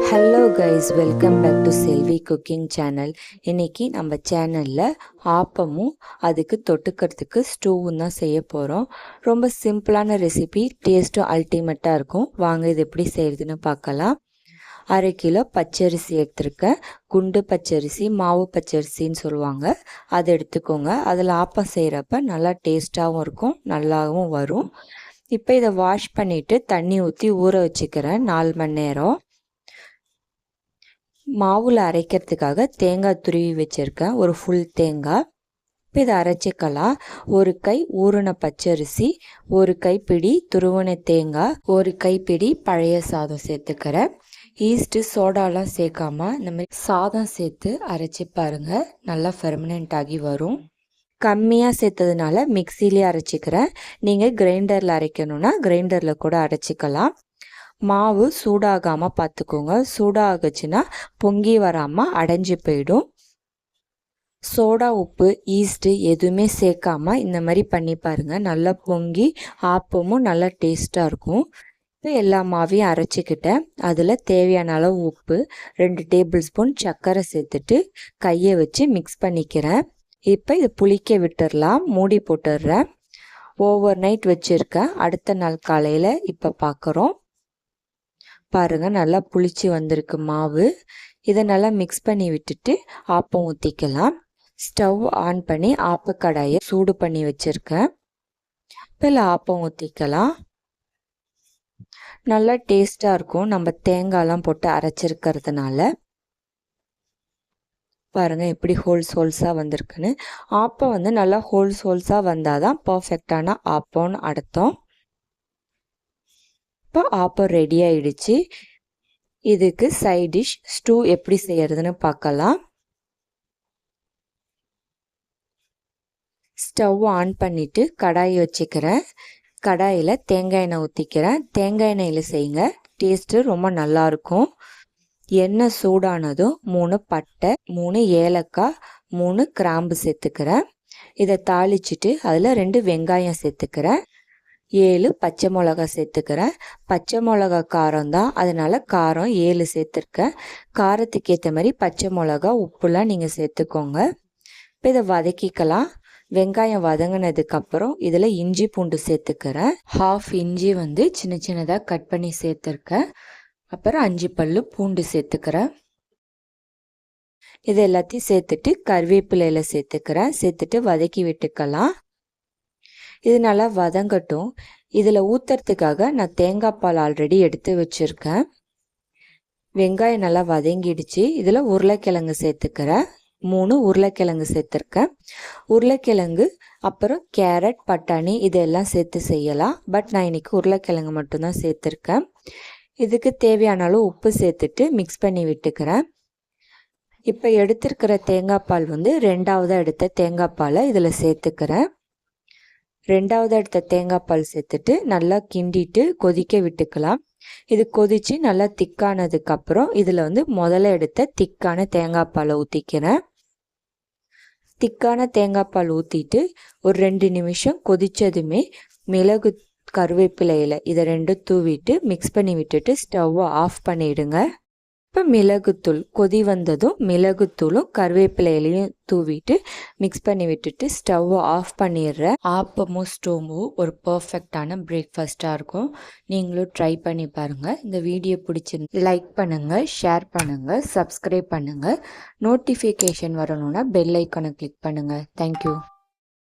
Hello guys, welcome back to Selvi cooking channel. இன்றைக்கி நம்ம சேனலில் ஆப்பமும் அதுக்கு தொட்டுக்கிறதுக்கு ஸ்டூவும் தான் செய்ய போகிறோம். ரொம்ப சிம்பிளான ரெசிபி, டேஸ்ட்டும் அல்டிமேட்டாக இருக்கும். வாங்க இது எப்படி செய்கிறதுன்னு பார்க்கலாம். 1/2 கிலோ பச்சரிசி எடுத்துருக்கேன். குண்டு பச்சரிசி, மாவு பச்சரிசின்னு சொல்லுவாங்க. அதை எடுத்துக்கோங்க. அதில் ஆப்பம் செய்கிறப்ப நல்லா டேஸ்ட்டாகவும் இருக்கும், நல்லாவும் வரும். இப்போ இதை வாஷ் பண்ணிவிட்டு தண்ணி ஊற்றி ஊற வச்சுக்கிறேன் 4 மணி நேரம். மாவில் அரைக்கிறதுக்காக தேங்காய் துருவி வச்சுருக்கேன், ஒரு ஃபுல் தேங்காய். இப்போ இதை அரைச்சிக்கலாம். 1 கை ஊறின பச்சரிசி, 1 கைப்பிடி துருவன தேங்காய், 1 கைப்பிடி பழைய சாதம் சேர்த்துக்கிறேன். ஈஸ்ட்டு சோடாலாம் சேர்க்காம இந்த மாதிரி சாதம் சேர்த்து அரைச்சி பாருங்கள், நல்லா ஃபெர்மனன்ட் ஆகி வரும். கம்மியாக சேர்த்ததுனால மிக்சிலே அரைச்சிக்கிறேன். நீங்கள் கிரைண்டரில் அரைக்கணுன்னா கிரைண்டரில் கூட அரைச்சிக்கலாம். மாவு சூடாகாமல் பார்த்துக்கோங்க. சூடாகுச்சுன்னா பொங்கி வராமல் அடைஞ்சி போயிடும். சோடா, உப்பு, ஈஸ்ட்டு எதுவுமே சேர்க்காமல் இந்த மாதிரி பண்ணி பாருங்கள். நல்லா பொங்கி ஆப்பமும் நல்லா டேஸ்ட்டாக இருக்கும். இப்போ எல்லா மாவையும் அரைச்சிக்கிட்டேன். அதில் தேவையான அளவு உப்பு, 2 டேபிள் ஸ்பூன் சர்க்கரை சேர்த்துட்டு கையை வச்சு மிக்ஸ் பண்ணிக்கிறேன். இப்போ இது புளிக்க விட்டுடலாம். மூடி போட்டுடுறேன். ஓவர் நைட் வச்சுருக்கேன். அடுத்த நாள் காலையில் இப்போ பார்க்குறோம். பாருங்கள், நல்லா புளிச்சு வந்திருக்கு மாவு. இதை நல்லா மிக்ஸ் பண்ணி விட்டுட்டு ஆப்பம் ஊற்றிக்கலாம். ஸ்டவ் ஆன் பண்ணி ஆப்பக்கடாயை சூடு பண்ணி வச்சுருக்கேன். இப்போ ஆப்பம் ஊற்றிக்கலாம். நல்லா டேஸ்ட்டாக இருக்கும், நம்ம தேங்காய்லாம் போட்டு அரைச்சிருக்கிறதுனால. பாருங்கள் எப்படி ஹோல்ஸாக வந்திருக்குன்னு. ஆப்பம் நல்லா ஹோல்ஸாக வந்தால் தான் பர்ஃபெக்டான ஆப்பம்னு அர்த்தம். இப்போ ஆப்பம் ரெடி ஆயிடுச்சு. இதுக்கு சைட் டிஷ் ஸ்டூ எப்படி செய்யறதுன்னு பார்க்கலாம். ஸ்டவ் ஆன் பண்ணிவிட்டு கடாய் வச்சுக்கிறேன். கடாயில் தேங்காய் எண்ணெய் ஊற்றிக்கிறேன். தேங்காய் எண்ணெயில் செய்யுங்க, டேஸ்ட்டு ரொம்ப நல்லாயிருக்கும். எண்ணெய் சூடானதும் 3 பட்டை, 3 ஏலக்காய், 3 கிராம்பு சேர்த்துக்கிறேன். இதை தாளிச்சிட்டு அதில் 2 வெங்காயம் சேர்த்துக்கிறேன். 7 பச்சை மிளகா சேர்த்துக்கிறேன். பச்சை மிளகா காரம் தான், அதனால் காரம் 7 சேர்த்துருக்கேன். காரத்துக்கு ஏற்ற மாதிரி பச்சை மிளகா, உப்புலாம் நீங்கள் சேர்த்துக்கோங்க. இப்போ இதை வதக்கிக்கலாம். வெங்காயம் வதங்கினதுக்கப்புறம் இதில் இஞ்சி பூண்டு சேர்த்துக்கிறேன். 1/2 இஞ்சி சின்ன சின்னதாக கட் பண்ணி சேர்த்துருக்கேன். அப்புறம் 5 பல்லு பூண்டு சேர்த்துக்கிறேன். இது எல்லாத்தையும் சேர்த்துட்டு கருவேப்பிலையில் சேர்த்துக்கிறேன். சேர்த்துட்டு வதக்கி விட்டுக்கலாம். இது நல்லா வதங்கட்டும். இதில் ஊற்றுறதுக்காக நான் தேங்காய் பால் ஆல்ரெடி எடுத்து வச்சுருக்கேன். வெங்காயம் நல்லா வதங்கிடுச்சு. இதில் உருளைக்கிழங்கு சேர்த்துக்கிறேன். 3 உருளைக்கிழங்கு சேர்த்துருக்கேன். உருளைக்கிழங்கு அப்புறம் கேரட், பட்டாணி இதெல்லாம் சேர்த்து செய்யலாம். பட் நான் இன்றைக்கி உருளைக்கிழங்கு மட்டும்தான் சேர்த்துருக்கேன். இதுக்கு தேவையான அளவு உப்பு சேர்த்துட்டு மிக்ஸ் பண்ணி விட்டுக்கிறேன். இப்போ எடுத்துருக்கிற தேங்காய் பால் 2வது எடுத்த தேங்காய் பாலை இதில் சேர்த்துக்கிறேன். 2வது எடுத்த தேங்காய் பால் சேர்த்துட்டு நல்லா கிண்டிட்டு கொதிக்க விட்டுக்கலாம். இது கொதித்து நல்லா திக்கானதுக்கப்புறம் இதில் முதல்ல எடுத்த திக்கான தேங்காய் பாலை ஊற்றிக்கிறேன். திக்கான தேங்காய் பால் ஊற்றிட்டு ஒரு 2 நிமிஷம் கொதித்ததுமே மிளகு, கருவேப்பிலையில் இதை 2 தூவிட்டு மிக்ஸ் பண்ணி விட்டுட்டு ஸ்டவ்வை ஆஃப் பண்ணிவிடுங்க. இப்போ மிளகுத்தூள் கொதி வந்ததும் மிளகுத்தூளும் கருவேப்பிலையிலையும் தூவிட்டு மிக்ஸ் பண்ணி விட்டுட்டு ஸ்டவ்வை ஆஃப் பண்ணிடுறேன். ஆப்பமும் ஸ்டோவும் ஒரு பர்ஃபெக்டான பிரேக்ஃபாஸ்ட்டாக இருக்கும். நீங்களும் ட்ரை பண்ணி பாருங்கள். இந்த வீடியோ பிடிச்சிருந்து லைக் பண்ணுங்கள், ஷேர் பண்ணுங்கள், சப்ஸ்கிரைப் பண்ணுங்கள். நோட்டிஃபிகேஷன் வரணுன்னா பெல் ஐக்கானை கிளிக் பண்ணுங்கள். தேங்க்யூ.